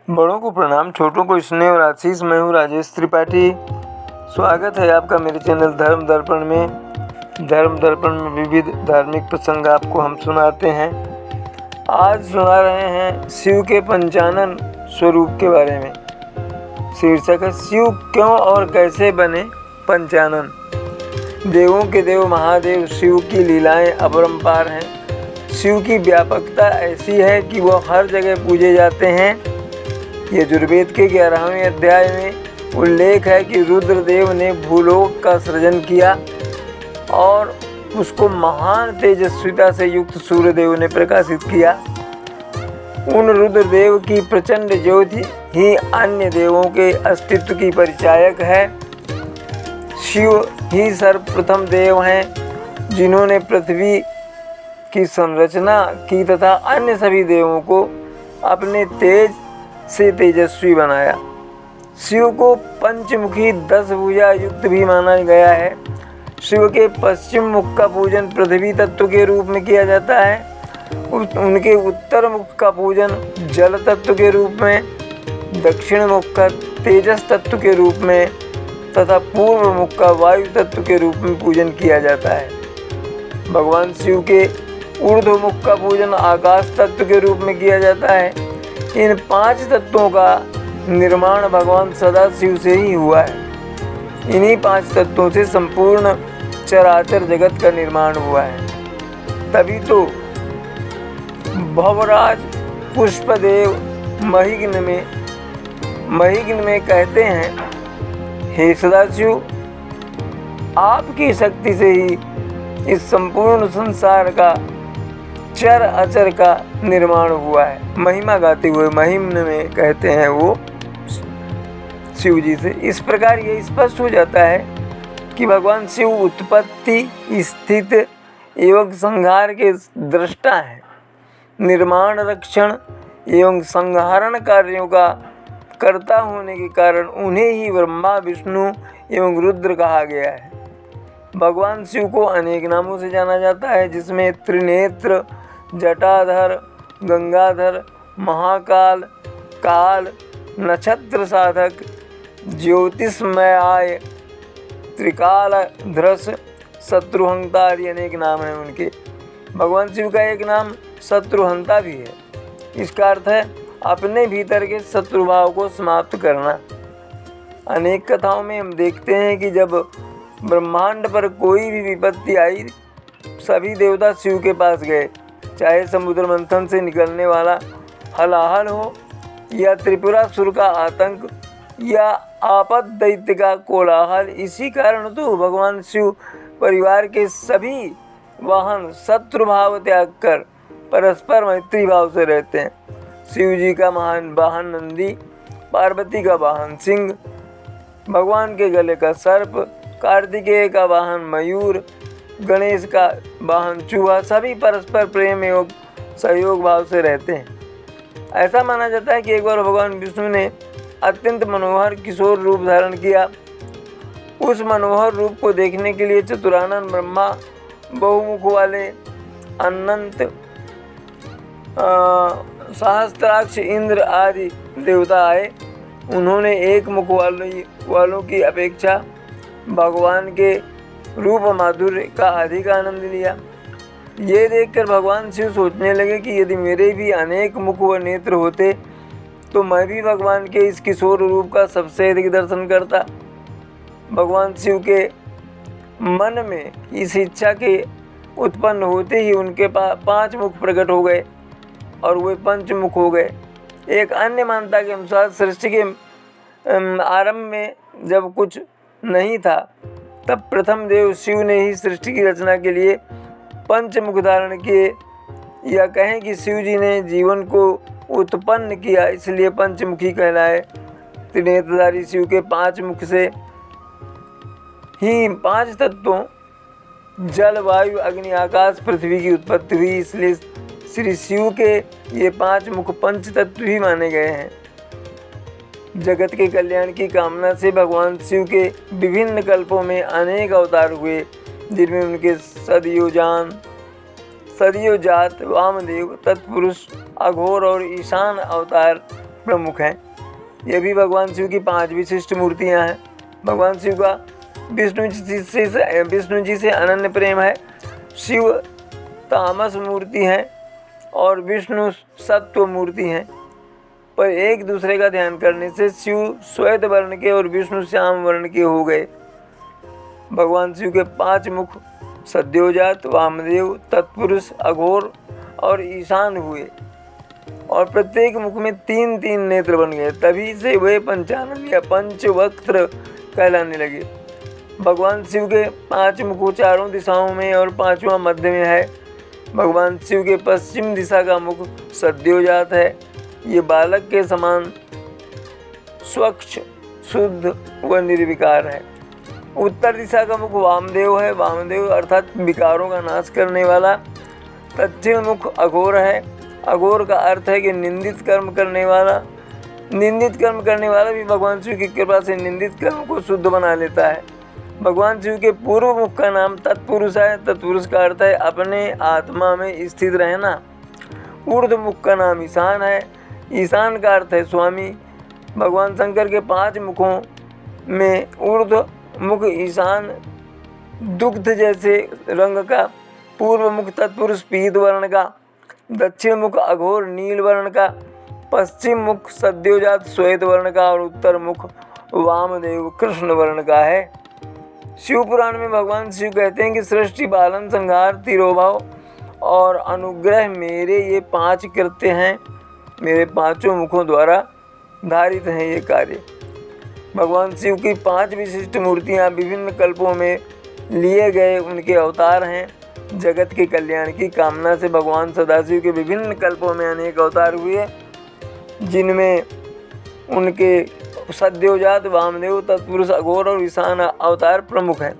बड़ों को प्रणाम, छोटों को स्नेह और आशीष। मैं हूँ राजेश त्रिपाठी। स्वागत है आपका मेरे चैनल धर्म दर्पण में। धर्म दर्पण में विविध धार्मिक प्रसंग आपको हम सुनाते हैं। आज सुना रहे हैं शिव के पंचानन स्वरूप के बारे में। शीर्षक है शिव क्यों और कैसे बने पंचानन। देवों के देव महादेव शिव की लीलाएं अपरंपार हैं। शिव की व्यापकता ऐसी है कि वह हर जगह पूजे जाते हैं। यजुर्वेद के 11वें अध्याय में उल्लेख है कि रुद्रदेव ने भूलोक का सृजन किया और उसको महान तेजस्विता से युक्त सूर्यदेव ने प्रकाशित किया। उन रुद्रदेव की प्रचंड ज्योति ही अन्य देवों के अस्तित्व की परिचायक है। शिव ही सर्वप्रथम देव हैं जिन्होंने पृथ्वी की संरचना की तथा अन्य सभी देवों को अपने तेज से तेजस्वी बनाया। शिव को पंचमुखी 10 भुजा युक्त भी माना गया है। शिव के पश्चिम मुख का पूजन पृथ्वी तत्व के रूप में किया जाता है। उनके उत्तर मुख का पूजन जल तत्व के रूप में, दक्षिण मुख का तेजस तत्व के रूप में तथा पूर्व मुख का वायु तत्व के रूप में पूजन किया जाता है। भगवान शिव के ऊर्ध्व मुख का पूजन आकाश तत्व के रूप में किया जाता है। इन 5 तत्वों का निर्माण भगवान सदाशिव से ही हुआ है। इन्हीं 5 तत्वों से संपूर्ण चराचर जगत का निर्माण हुआ है। तभी तो भवराज पुष्पदेव महिग्न में कहते हैं, हे सदाशिव, आपकी शक्ति से ही इस संपूर्ण संसार का चर अचर का निर्माण हुआ है। महिमा गाते हुए महिम्न में कहते हैं वो शिव जी से। इस प्रकार ये स्पष्ट हो जाता है कि भगवान शिव उत्पत्ति, स्थित एवं संहार के दृष्टा हैं। निर्माण, रक्षण एवं संहारण कार्यों का कर्ता होने के कारण उन्हें ही ब्रह्मा, विष्णु एवं रुद्र कहा गया है। भगवान शिव को अनेक नामों से जाना जाता है, जिसमें त्रिनेत्र, जटाधर, गंगाधर, महाकाल, काल, नक्षत्र साधक, ज्योतिषमयाय, त्रिकालध्रस, शत्रुहंता आदि अनेक नाम हैं उनके। भगवान शिव का एक नाम शत्रुहंता भी है। इसका अर्थ है अपने भीतर के शत्रुभाव को समाप्त करना। अनेक कथाओं में हम देखते हैं कि जब ब्रह्मांड पर कोई भी विपत्ति आई, सभी देवता शिव के पास गए। चाहे समुद्र मंथन से निकलने वाला हलाहल हो, या त्रिपुरासुर का आतंक, या आपद दैत्य का कोलाहल। इसी कारण तो भगवान शिव परिवार के सभी वाहन शत्रुभाव त्याग कर परस्पर मैत्री भाव से रहते हैं। शिव जी का महान वाहन नंदी, पार्वती का वाहन सिंह, भगवान के गले का सर्प, कार्तिकेय का वाहन मयूर, गणेश का वाहन चूहा, सभी परस्पर प्रेम एवं सहयोग भाव से रहते हैं। ऐसा माना जाता है कि एक बार भगवान विष्णु ने अत्यंत मनोहर किशोर रूप धारण किया। उस मनोहर रूप को देखने के लिए चतुरानन ब्रह्मा, बहुमुख वाले अनंत, सहस्त्राक्ष इंद्र आदि देवता आए। उन्होंने एक मुख वालों की अपेक्षा भगवान के रूप माधुर्य का अधिक आनंद लिया। ये देखकर भगवान शिव सोचने लगे कि यदि मेरे भी अनेक मुख व नेत्र होते तो मैं भी भगवान के इस किशोर रूप का सबसे अधिक दर्शन करता। भगवान शिव के मन में इस इच्छा के उत्पन्न होते ही उनके 5 मुख प्रकट हो गए और वे पंचमुख हो गए। एक अन्य मान्यता के अनुसार सृष्टि के आरंभ में जब कुछ नहीं था, तब प्रथम देव शिव ने ही सृष्टि की रचना के लिए पंचमुख धारण किए, या कहें कि शिव जी ने जीवन को उत्पन्न किया, इसलिए पंचमुखी कहलाए। त्रिनेत्रधारी शिव के 5 मुख से ही 5 तत्वों जल, वायु, अग्नि, आकाश, पृथ्वी की उत्पत्ति हुई। इसलिए श्री शिव के ये 5 मुख पंच तत्व ही माने गए हैं। जगत के कल्याण की कामना से भगवान शिव के विभिन्न कल्पों में अनेक अवतार हुए, जिनमें उनके सदियोजात, वामदेव, तत्पुरुष, अघोर और ईशान अवतार प्रमुख हैं। ये भी भगवान शिव की 5 विशिष्ट मूर्तियां हैं। भगवान शिव का विष्णु जी से अनन्य प्रेम है। शिव तामस मूर्ति हैं और विष्णु सत्व मूर्ति हैं, पर एक दूसरे का ध्यान करने से शिव श्वेत वर्ण के और विष्णु श्याम वर्ण के हो गए। भगवान शिव के 5 मुख सद्योजात, वामदेव, तत्पुरुष, अघोर और ईशान हुए और प्रत्येक मुख में 3-3 नेत्र बन गए। तभी से वे पंचानन या पंचवक्त्र कहलाने लगे। भगवान शिव के 5 मुख चारों दिशाओं में और 5वां मध्य में है। भगवान शिव के पश्चिम दिशा का मुख सद्योजात है। ये बालक के समान स्वच्छ, शुद्ध व निर्विकार है। उत्तर दिशा का मुख वामदेव है। वामदेव अर्थात विकारों का नाश करने वाला। दक्षिण मुख अघोर है। अघोर का अर्थ है कि निंदित कर्म करने वाला। निंदित कर्म करने वाला भी भगवान शिव की कृपा से निंदित कर्म को शुद्ध बना लेता है। भगवान शिव के पूर्व मुख का नाम तत्पुरुष है। तत्पुरुष का अर्थ है अपने आत्मा में स्थित रहना। ऊर्ध मुख का नाम ईशान है। ईशान का अर्थ है स्वामी। भगवान शंकर के 5 मुखों में ऊर्ध मुख ईशान दुग्ध जैसे रंग का, पूर्व मुख तत्पुरुष पीत वर्ण का, दक्षिण मुख अघोर नील वर्ण का, पश्चिम मुख सद्योजात श्वेत वर्ण का और उत्तर मुख वामदेव कृष्ण वर्ण का है। शिव पुराण में भगवान शिव कहते हैं कि सृष्टि, पालन, संहार, तिरोभाव और अनुग्रह मेरे ये 5 कृत्य हैं। मेरे 5 मुखों द्वारा धारित हैं ये कार्य। भगवान शिव की 5 विशिष्ट मूर्तियाँ विभिन्न कल्पों में लिए गए उनके अवतार हैं। जगत के कल्याण की कामना से भगवान सदाशिव के विभिन्न कल्पों में अनेक अवतार हुए, जिनमें उनके सद्योजात, वामदेव, तत्पुरुष, अघोर और ईशान अवतार प्रमुख हैं।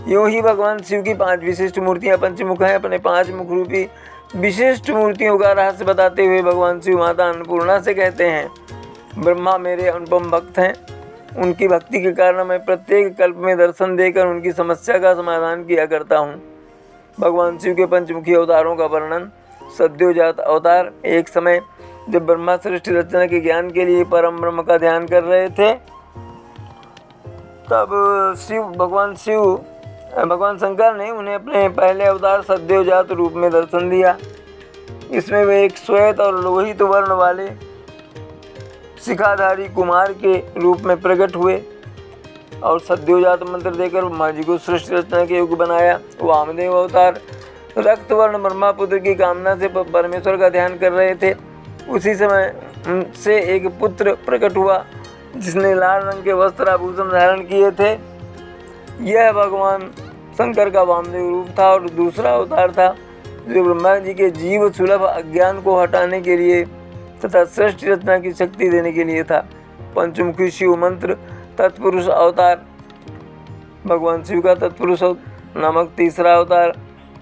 यूँ ही भगवान शिव की 5 विशिष्ट मूर्तियाँ पंचमुख हैं। अपने 5 मुख रूपी विशिष्ट मूर्तियों का रहस्य बताते हुए भगवान शिव माता अन्नपूर्णा से कहते हैं, ब्रह्मा मेरे अनुपम भक्त हैं। उनकी भक्ति के कारण मैं प्रत्येक कल्प में दर्शन देकर उनकी समस्या का समाधान किया करता हूँ। भगवान शिव के पंचमुखी अवतारों का वर्णन। सद्योजात अवतार। एक समय जब ब्रह्मा सृष्टि रचना के ज्ञान के लिए परम ब्रह्म का ध्यान कर रहे थे, तब भगवान शंकर ने उन्हें अपने पहले अवतार सद्योजात रूप में दर्शन दिया। इसमें वे एक श्वेत और लोहित वर्ण वाले शिखाधारी कुमार के रूप में प्रकट हुए और सद्योजात मंत्र देकर ब्रह्मा जी को सृष्टि रचना के योग्य बनाया। वामदेव अवतार। रक्त वर्ण ब्रह्मा पुत्र की कामना से परमेश्वर का ध्यान कर रहे थे। उसी समय उनसे एक पुत्र प्रकट हुआ जिसने लाल रंग के वस्त्र आभूषण धारण किए थे। यह भगवान शंकर का वामदेव रूप था और दूसरा अवतार था जो ब्रह्मा जी के जीव सुलभ अज्ञान को हटाने के लिए तथा सृष्टि रचना की शक्ति देने के लिए था। पंचमुखी शिव मंत्र। तत्पुरुष अवतार। भगवान शिव का तत्पुरुष नामक तीसरा अवतार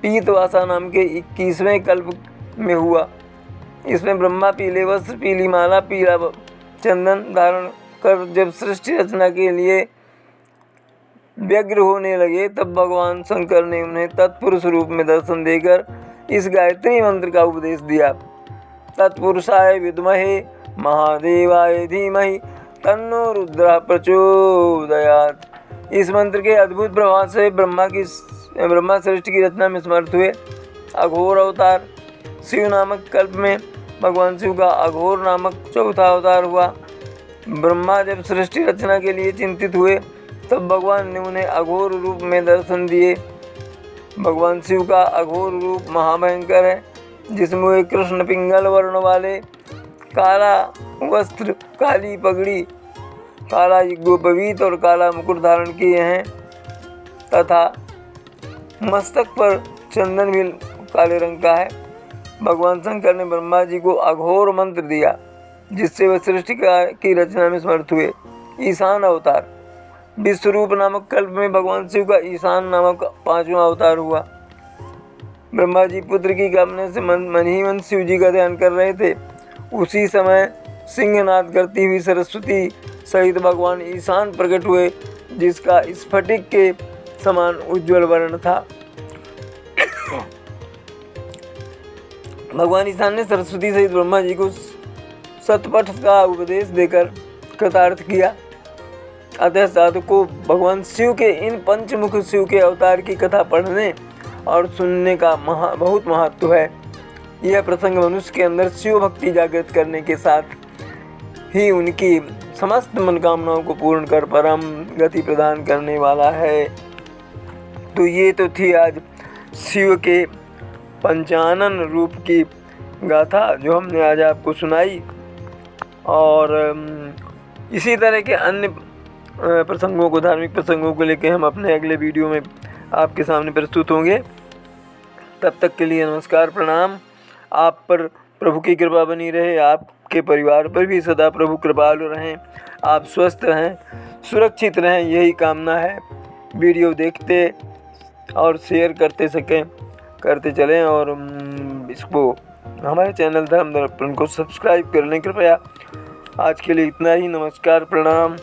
पीतवासा नाम के 21वें कल्प में हुआ। इसमें ब्रह्मा पीले वस्त्र, पीली माला, पीला चंदन धारण कर जब सृष्टि रचना के लिए व्यग्र होने लगे, तब भगवान शंकर ने उन्हें तत्पुरुष रूप में दर्शन देकर इस गायत्री मंत्र का उपदेश दिया। तत्पुरुषाय विद्महे महादेवाय धीमहि तन्नो रुद्रः प्रचोदयात्। इस मंत्र के अद्भुत प्रभाव से ब्रह्मा सृष्टि की रचना में समर्थ हुए। अघोर अवतार। शिव नामक कल्प में भगवान शिव का अघोर नामक चौथा अवतार हुआ। ब्रह्मा जब सृष्टि रचना के लिए चिंतित हुए, तब भगवान ने उन्हें अघोर रूप में दर्शन दिए। भगवान शिव का अघोर रूप महाभयंकर है, जिसमें वे कृष्ण पिंगल वर्ण वाले, काला वस्त्र, काली पगड़ी, काला गोपवीत और काला मुकुट धारण किए हैं तथा मस्तक पर चंदन भी काले रंग का है। भगवान शंकर ने ब्रह्मा जी को अघोर मंत्र दिया, जिससे वे सृष्टि की रचना में समर्थ हुए। ईशान अवतार। विश्वरूप नामक कल्प में भगवान शिव का ईशान नामक 5वां अवतार हुआ। ब्रह्मा जी पुत्र की कामना से मन ही मन शिव जी का ध्यान कर रहे थे। उसी समय सिंहनाद करती हुई सरस्वती सहित भगवान ईशान प्रकट हुए, जिसका स्फटिक के समान उज्ज्वल वर्ण था। भगवान ईशान ने सरस्वती सहित ब्रह्मा जी को शतपथ का उपदेश देकर कृतार्थ किया। अतः साधक को भगवान शिव के इन पंचमुख शिव के अवतार की कथा पढ़ने और सुनने का बहुत महत्व है। यह प्रसंग मनुष्य के अंदर शिव भक्ति जागृत करने के साथ ही उनकी समस्त मनोकामनाओं को पूर्ण कर परम गति प्रदान करने वाला है। तो ये तो थी आज शिव के पंचानन रूप की गाथा जो हमने आज आपको सुनाई। और इसी तरह के अन्य प्रसंगों को, धार्मिक प्रसंगों को लेकर हम अपने अगले वीडियो में आपके सामने प्रस्तुत होंगे। तब तक के लिए नमस्कार, प्रणाम। आप पर प्रभु की कृपा बनी रहे, आपके परिवार पर भी सदा प्रभु कृपालु रहें, आप स्वस्थ रहें, सुरक्षित रहें, यही कामना है। वीडियो देखते और शेयर करते चलें और इसको हमारे चैनल धर्म दर्पण को सब्सक्राइब कर लें कृपया। आज के लिए इतना ही। नमस्कार, प्रणाम।